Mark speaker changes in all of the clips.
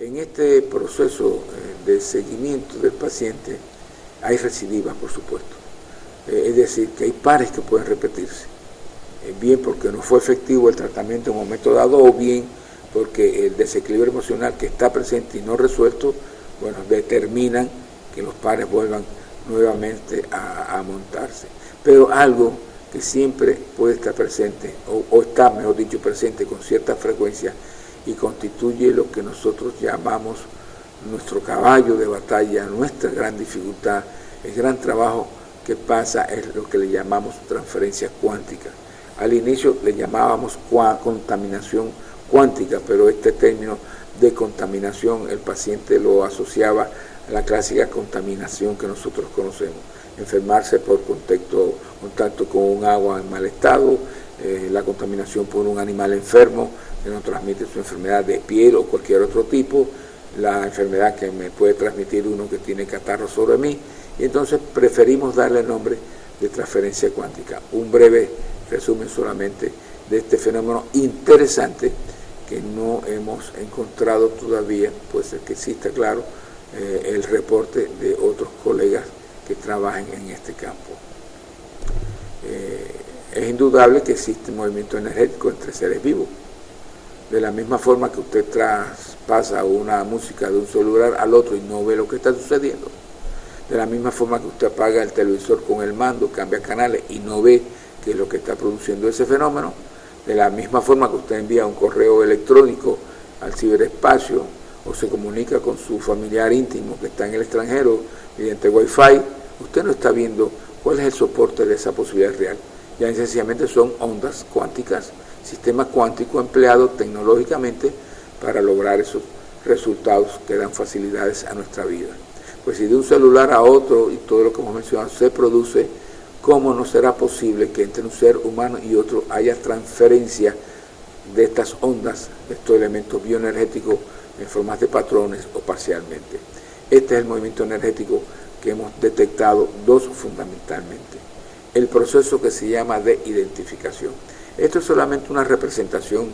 Speaker 1: En este proceso de seguimiento del paciente hay recidivas, por supuesto. Es decir, que hay pares que pueden repetirse. Bien porque no fue efectivo el tratamiento en un momento dado, o bien porque el desequilibrio emocional que está presente y no resuelto, bueno, determinan que los pares vuelvan nuevamente a montarse. Pero algo que siempre puede estar presente, o está, mejor dicho, presente con cierta frecuencia, y constituye lo que nosotros llamamos nuestro caballo de batalla, nuestra gran dificultad, el gran trabajo que pasa es lo que le llamamos transferencia cuántica. Al inicio le llamábamos contaminación cuántica, pero este término de contaminación el paciente lo asociaba a la clásica contaminación que nosotros conocemos, enfermarse por contacto con un agua en mal estado, la contaminación por un animal enfermo que nos transmite su enfermedad de piel o cualquier otro tipo, la enfermedad que me puede transmitir uno que tiene catarro sobre mí, y entonces preferimos darle el nombre de transferencia cuántica. Un breve resumen solamente de este fenómeno interesante que no hemos encontrado todavía, pues es que exista, claro, el reporte de otros colegas que trabajen en este campo. Es indudable que existe un movimiento energético entre seres vivos. De la misma forma que usted traspasa una música de un celular al otro y no ve lo que está sucediendo. De la misma forma que usted apaga el televisor con el mando, cambia canales y no ve qué es lo que está produciendo ese fenómeno. De la misma forma que usted envía un correo electrónico al ciberespacio o se comunica con su familiar íntimo que está en el extranjero mediante Wi-Fi, usted no está viendo cuál es el soporte de esa posibilidad real. Ya sencillamente son ondas cuánticas, sistema cuántico empleado tecnológicamente para lograr esos resultados que dan facilidades a nuestra vida. Pues si de un celular a otro y todo lo que hemos mencionado se produce, ¿cómo no será posible que entre un ser humano y otro haya transferencia de estas ondas, de estos elementos bioenergéticos en formas de patrones o parcialmente? Este es el movimiento energético que hemos detectado, dos fundamentalmente. El proceso que se llama de identificación. Esto es solamente una representación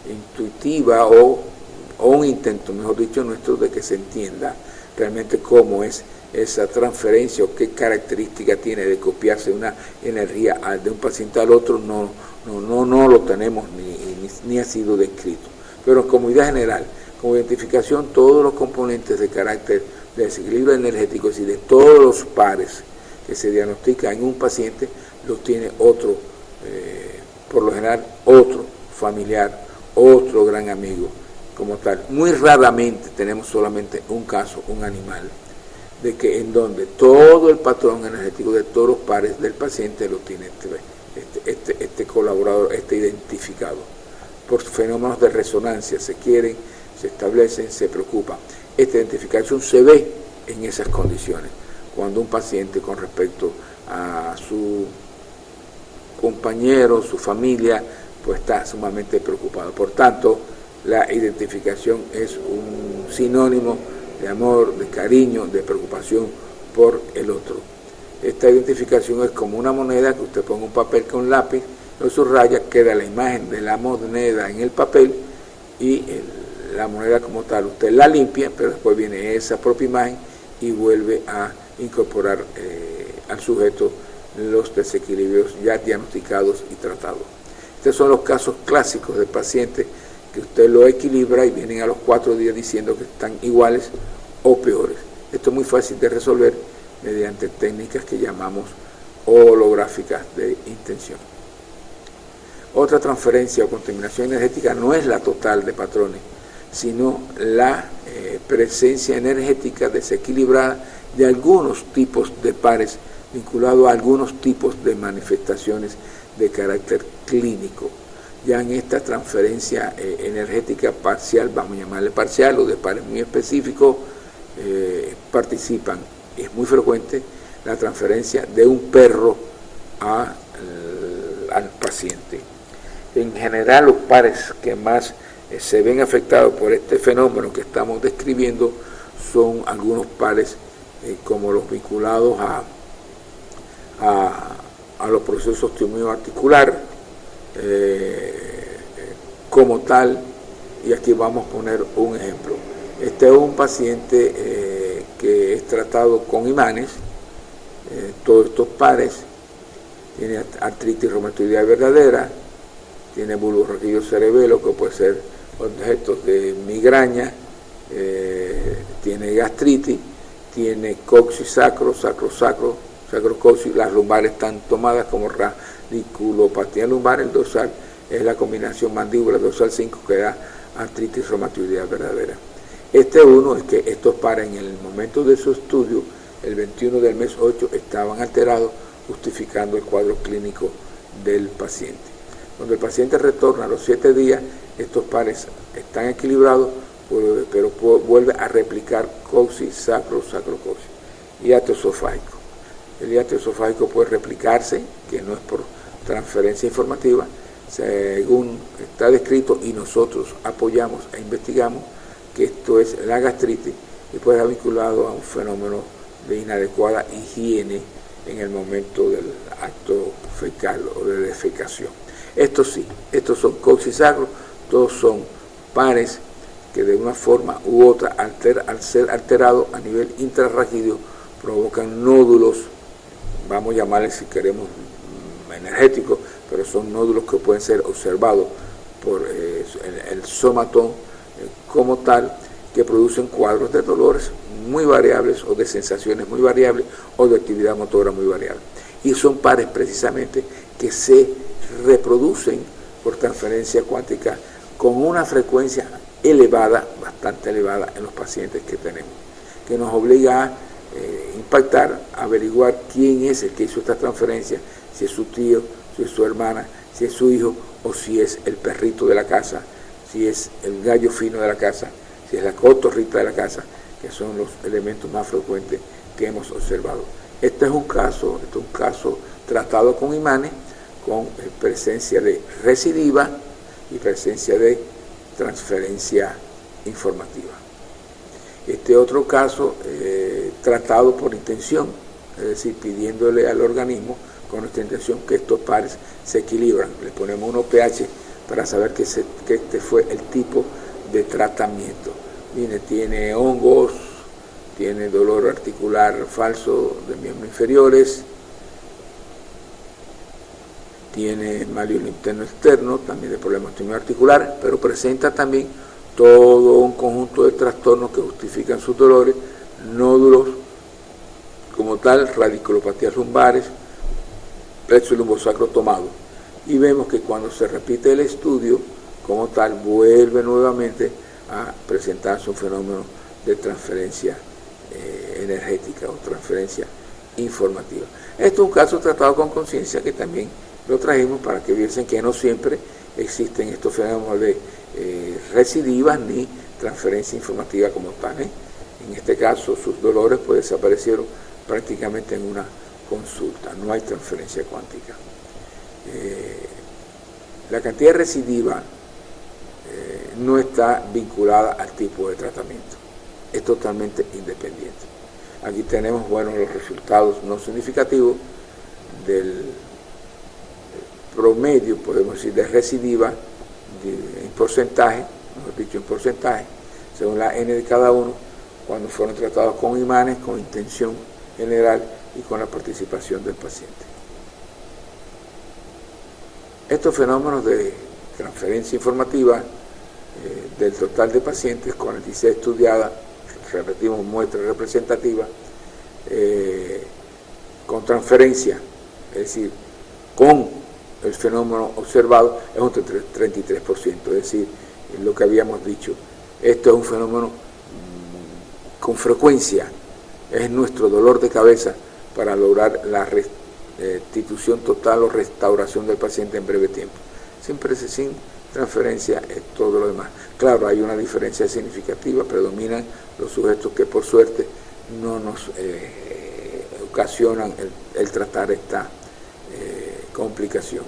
Speaker 1: intuitiva o un intento, mejor dicho, nuestro de que se entienda realmente cómo es esa transferencia o qué característica tiene de copiarse una energía de un paciente al otro, no lo tenemos ni ha sido descrito. Pero como idea general, como identificación, todos los componentes de carácter de desequilibrio energético, es decir, de todos los pares que se diagnostican en un paciente, los tiene otro, por lo general, otro familiar, otro gran amigo, como tal. Muy raramente tenemos solamente un caso, un animal, de que en donde todo el patrón energético de todos los pares del paciente lo tiene este colaborador, este identificado. Por fenómenos de resonancia se quieren, se establecen, se preocupan. Esta identificación se ve en esas condiciones, cuando un paciente con respecto a su compañero, su familia, pues está sumamente preocupado. Por tanto, la identificación es un sinónimo de amor, de cariño, de preocupación por el otro. Esta identificación es como una moneda que usted ponga un papel con lápiz, lo subraya, queda la imagen de la moneda en el papel y la moneda como tal usted la limpia, pero después viene esa propia imagen y vuelve a incorporar al sujeto los desequilibrios ya diagnosticados y tratados. Estos son los casos clásicos de pacientes que usted lo equilibra y vienen a los 4 días diciendo que están iguales o peores. Esto es muy fácil de resolver mediante técnicas que llamamos holográficas de intención. Otra transferencia o contaminación energética no es la total de patrones, sino la presencia energética desequilibrada de algunos tipos de pares vinculados a algunos tipos de manifestaciones de carácter clínico. Ya en esta transferencia energética parcial, vamos a llamarle parcial, o de pares muy específicos, participan, es muy frecuente, la transferencia de un perro al paciente. En general, los pares que más se ven afectados por este fenómeno que estamos describiendo son algunos pares como los vinculados a los procesos osteomiofascicular como tal, y aquí vamos a poner un ejemplo. Este es un paciente que es tratado con imanes, todos estos pares. Tiene artritis reumatoidea verdadera, tiene bulborraquídeo cerebelo, que puede ser objeto de migraña, tiene gastritis, tiene coxis sacro, sacrocoxis, las lumbares están tomadas como radiculopatía lumbar. El dorsal es la combinación mandíbula dorsal 5 que da artritis reumatoidea verdadera. Uno es que estos pares en el momento de su estudio, el 21 del mes 8, estaban alterados, justificando el cuadro clínico del paciente. Cuando el paciente retorna a los 7 días, estos pares están equilibrados, pero vuelve a replicar coxis sacrocoxis. Hiato esofágico. El hiato esofágico puede replicarse, que no es por transferencia informativa, según está descrito, y nosotros apoyamos e investigamos que esto es la gastritis y puede estar vinculado a un fenómeno de inadecuada higiene en el momento del acto fecal o de defecación. Estos son coxis sacro, todos son pares que de una forma u otra, al ser alterados a nivel intrarraquídeo, provocan nódulos, vamos a llamarles si queremos energéticos, pero son nódulos que pueden ser observados por el somatón como tal, que producen cuadros de dolores muy variables o de sensaciones muy variables o de actividad motora muy variable. Y son pares precisamente que se reproducen por transferencia cuántica con una frecuencia elevada, bastante elevada en los pacientes que tenemos, que nos obliga a impactar, a averiguar quién es el que hizo esta transferencia, si es su tío, si es su hermana, si es su hijo o si es el perrito de la casa, si es el gallo fino de la casa, si es la cotorrita de la casa, que son los elementos más frecuentes que hemos observado. Este es un caso tratado con imanes, con presencia de recidiva y presencia de transferencia informativa. Este otro caso tratado por intención, es decir, pidiéndole al organismo con nuestra intención que estos pares se equilibran. Le ponemos un pH para saber que este fue el tipo de tratamiento. Mire, tiene hongos, tiene dolor articular falso de miembros inferiores, tiene malio interno externo, también de problemas articulares, pero presenta también todo un conjunto de trastornos que justifican sus dolores, nódulos como tal, radiculopatías lumbares, plexo lumbosacro tomado. Y vemos que cuando se repite el estudio como tal, vuelve nuevamente a presentarse un fenómeno de transferencia energética o transferencia informativa. Esto es un caso tratado con conciencia que también lo trajimos para que viesen que no siempre existen estos fenómenos de recidivas ni transferencia informativa como tal. En este caso, sus dolores pues desaparecieron prácticamente en una consulta, no hay transferencia cuántica. La cantidad de recidiva no está vinculada al tipo de tratamiento, es totalmente independiente. Aquí tenemos, los resultados no significativos del promedio, podemos decir, de recidiva en porcentaje, mejor dicho, en porcentaje, según la N de cada uno, cuando fueron tratados con imanes, con intención general y con la participación del paciente. Estos fenómenos de transferencia informativa del total de pacientes, 46 estudiadas, repetimos, muestra representativa, con transferencia, es decir, con el fenómeno observado, es un 33%, es decir, lo que habíamos dicho. Esto es un fenómeno con frecuencia, es nuestro dolor de cabeza para lograr la restitución total o restauración del paciente en breve tiempo. Siempre sin transferencia es todo lo demás. Claro, hay una diferencia significativa, predominan los sujetos que por suerte no nos ocasionan el tratar esta complicación.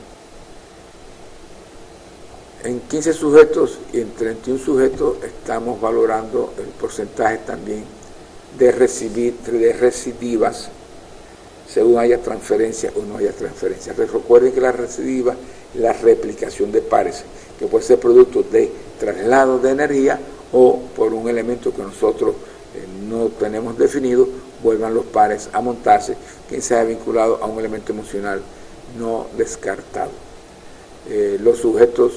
Speaker 1: En 15 sujetos y en 31 sujetos estamos valorando el porcentaje también de recidivas, según haya transferencia o no haya transferencia. Recuerden que la recidiva es la replicación de pares, que puede ser producto de traslado de energía o por un elemento que nosotros no tenemos definido, vuelvan los pares a montarse, quien se haya vinculado a un elemento emocional no descartado. Los sujetos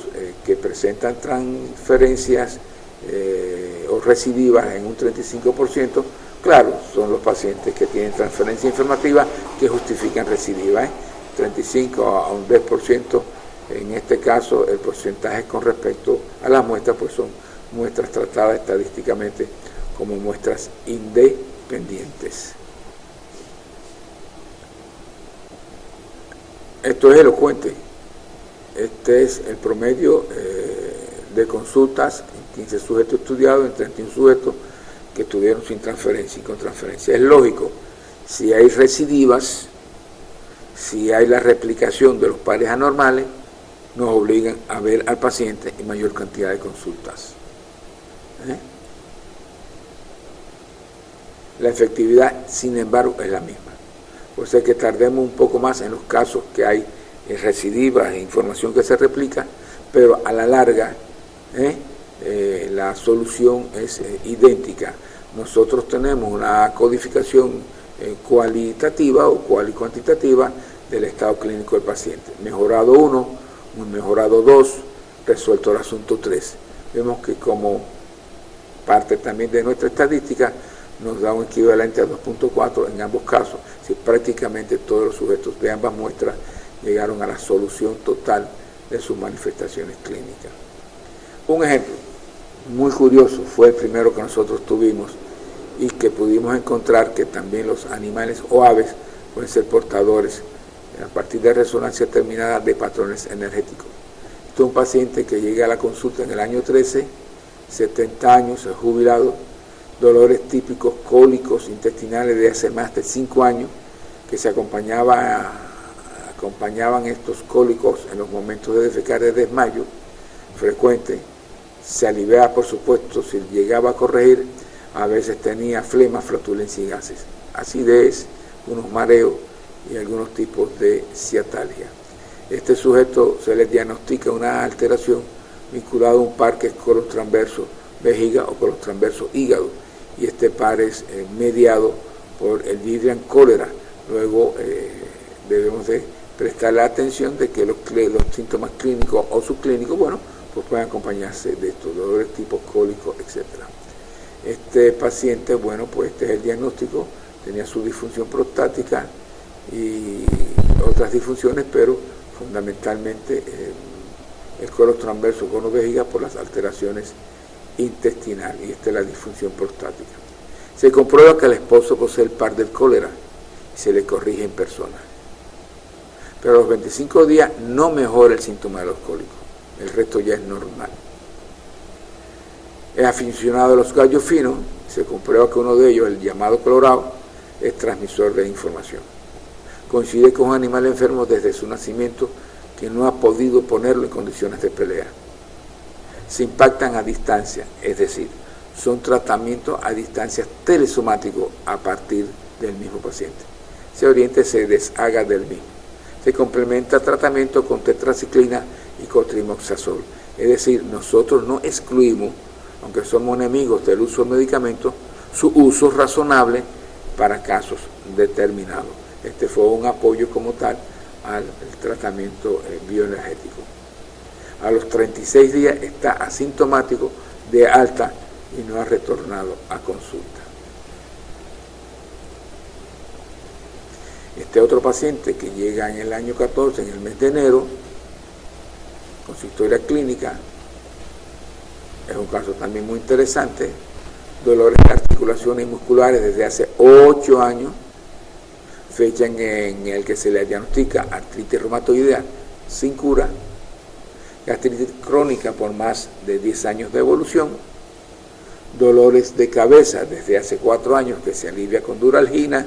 Speaker 1: que presentan transferencias o recidivas en un 35%, claro, son los pacientes que tienen transferencia informativa que justifican recidiva, 35 a un 10%, en este caso el porcentaje con respecto a las muestras pues son muestras tratadas estadísticamente como muestras independientes. Esto es elocuente. Este es el promedio de consultas en 15 sujetos estudiados, en 31 sujetos que estuvieron sin transferencia y con transferencia. Es lógico, si hay recidivas, si hay la replicación de los pares anormales, nos obligan a ver al paciente en mayor cantidad de consultas. La efectividad, sin embargo, es la misma. Por eso es que tardemos un poco más en los casos que hay recidivas e información que se replica, pero a la larga la solución es idéntica. Nosotros tenemos una codificación cualitativa o cuantitativa del estado clínico del paciente. Mejorado 1, mejorado 2, resuelto el asunto 3. Vemos que como parte también de nuestra estadística nos da un equivalente a 2.4 en ambos casos, si prácticamente todos los sujetos de ambas muestras llegaron a la solución total de sus manifestaciones clínicas. Un ejemplo muy curioso fue el primero que nosotros tuvimos y que pudimos encontrar que también los animales o aves pueden ser portadores a partir de resonancia terminada de patrones energéticos. Este es un paciente que llega a la consulta en el año 13, 70 años, es jubilado, dolores típicos cólicos intestinales de hace más de 5 años, que se acompañaban estos cólicos en los momentos de defecar de desmayo frecuente. Se aliviaba, por supuesto, si llegaba a corregir, a veces tenía flema, flatulencia y gases, acidez, unos mareos y algunos tipos de ciatalgia. Este sujeto se le diagnostica una alteración vinculada a un par que es colon transverso vejiga o colon transverso hígado, y este par es mediado por el Vibrian cólera. Luego debemos de prestarle atención de que los síntomas clínicos o subclínicos, bueno, pues pueden acompañarse de estos dolores tipo cólicos, etc. Este paciente, bueno, pues este es el diagnóstico, tenía su disfunción prostática y otras disfunciones, pero fundamentalmente el colon transverso colon vejiga por las alteraciones intestinales, y esta es la disfunción prostática. Se comprueba que el esposo posee el par del cólera y se le corrige en persona. Pero a los 25 días no mejora el síntoma de los cólicos, el resto ya es normal. Es aficionado a los gallos finos, se comprueba que uno de ellos, el llamado colorado, es transmisor de información. Coincide con un animal enfermo desde su nacimiento que no ha podido ponerlo en condiciones de pelea. Se impactan a distancia, es decir, son tratamientos a distancia telesomáticos a partir del mismo paciente. Se orienta y se deshaga del mismo. Se complementa tratamiento con tetraciclina y cotrimoxazol. Es decir, nosotros no excluimos, aunque somos enemigos del uso de medicamentos, su uso razonable para casos determinados. Este fue un apoyo como tal al tratamiento bioenergético. A los 36 días está asintomático, de alta, y no ha retornado a consulta. Este otro paciente que llega en el año 14, en el mes de enero, con su historia clínica, es un caso también muy interesante, dolores de articulaciones musculares desde hace 8 años, fecha en el que se le diagnostica artritis reumatoidea sin cura, gastritis crónica por más de 10 años de evolución, dolores de cabeza desde hace 4 años que se alivia con Duralgina,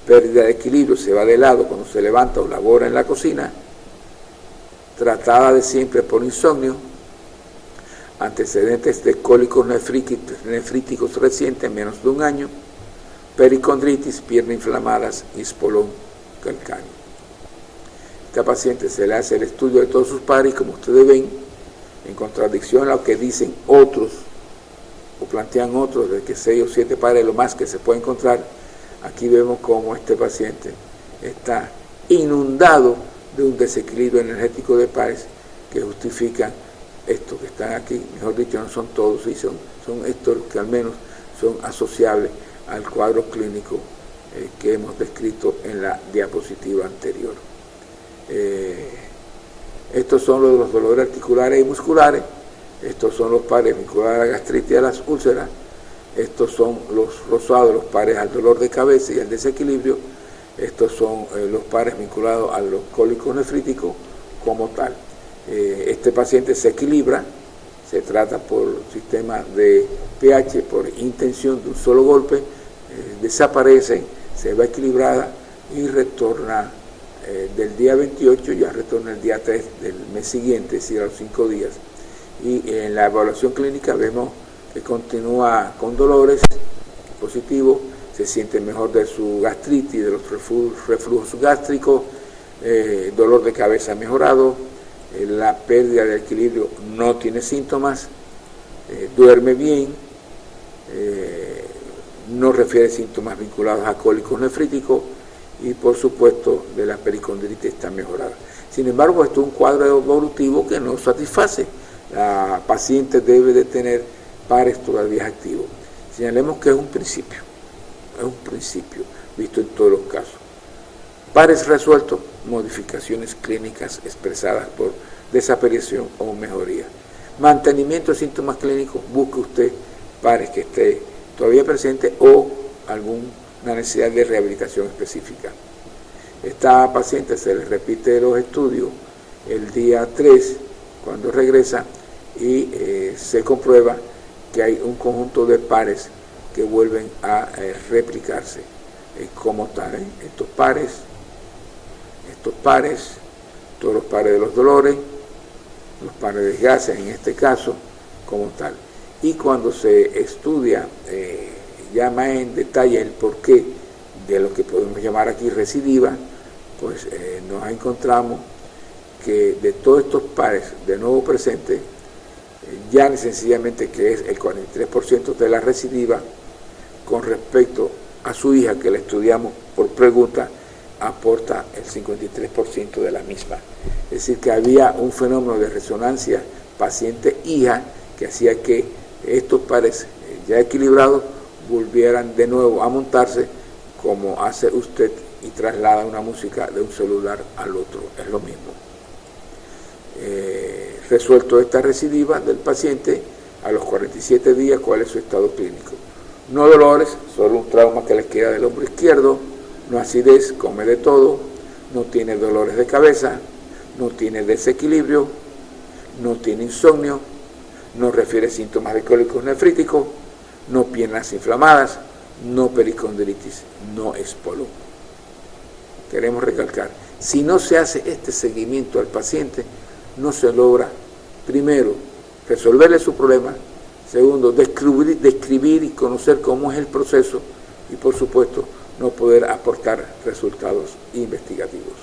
Speaker 1: pérdida de equilibrio, se va de lado cuando se levanta o labora en la cocina, tratada de siempre por insomnio, antecedentes de cólicos nefríticos recientes en menos de 1 año, pericondritis, piernas inflamadas y espolón calcáneo. Esta paciente se le hace el estudio de todos sus pares y como ustedes ven, en contradicción a lo que dicen otros o plantean otros de que 6 o 7 pares es lo más que se puede encontrar. Aquí vemos cómo este paciente está inundado de un desequilibrio energético de pares que justifican estos que están aquí. Mejor dicho, no son todos, sí, son estos que al menos son asociables al cuadro clínico que hemos descrito en la diapositiva anterior. Estos son los dolores articulares y musculares. Estos son los pares vinculados a la gastritis y a las úlceras. Estos son los rosados, los pares al dolor de cabeza y al desequilibrio. Estos son los pares vinculados a los cólicos nefríticos como tal. Este paciente se equilibra, se trata por sistema de pH, por intención de un solo golpe, desaparece, se va equilibrada y retorna del día 28, ya retorna el día 3 del mes siguiente, es decir, a los 5 días. Y en la evaluación clínica vemos que continúa con dolores positivos, se siente mejor de su gastritis, de los reflujos gástricos, dolor de cabeza mejorado, la pérdida de equilibrio no tiene síntomas, duerme bien, no refiere síntomas vinculados a cólicos nefríticos y por supuesto de la pericondritis está mejorada. Sin embargo, esto es un cuadro evolutivo que no satisface. La paciente debe de tener pares todavía activos. Señalemos que es un principio visto en todos los casos. Pares resueltos, modificaciones clínicas expresadas por desaparición o mejoría. Mantenimiento de síntomas clínicos, busque usted pares que esté todavía presente o alguna necesidad de rehabilitación específica. Esta paciente se le repite los estudios el día 3 cuando regresa y se comprueba que hay un conjunto de pares que vuelven a replicarse como tal. Estos pares, todos los pares de los dolores, los pares de gases en este caso, como tal. Y cuando se estudia ya más en detalle el porqué de lo que podemos llamar aquí recidiva, pues nos encontramos que de todos estos pares de nuevo presentes, ya sencillamente que es el 43% de la recidiva, con respecto a su hija que la estudiamos por pregunta, aporta el 53% de la misma. Es decir, que había un fenómeno de resonancia paciente-hija que hacía que estos pares ya equilibrados volvieran de nuevo a montarse como hace usted y traslada una música de un celular al otro, es lo mismo. Resuelto esta recidiva del paciente, a los 47 días, ¿cuál es su estado clínico? No dolores, solo un trauma que le queda del hombro izquierdo, no acidez, come de todo, no tiene dolores de cabeza, no tiene desequilibrio, no tiene insomnio, no refiere síntomas de cólicos nefríticos, no piernas inflamadas, no pericondritis, no espolón. Queremos recalcar, si no se hace este seguimiento al paciente, no se logra, primero, resolverle su problema, segundo, describir y conocer cómo es el proceso y, por supuesto, no poder aportar resultados investigativos.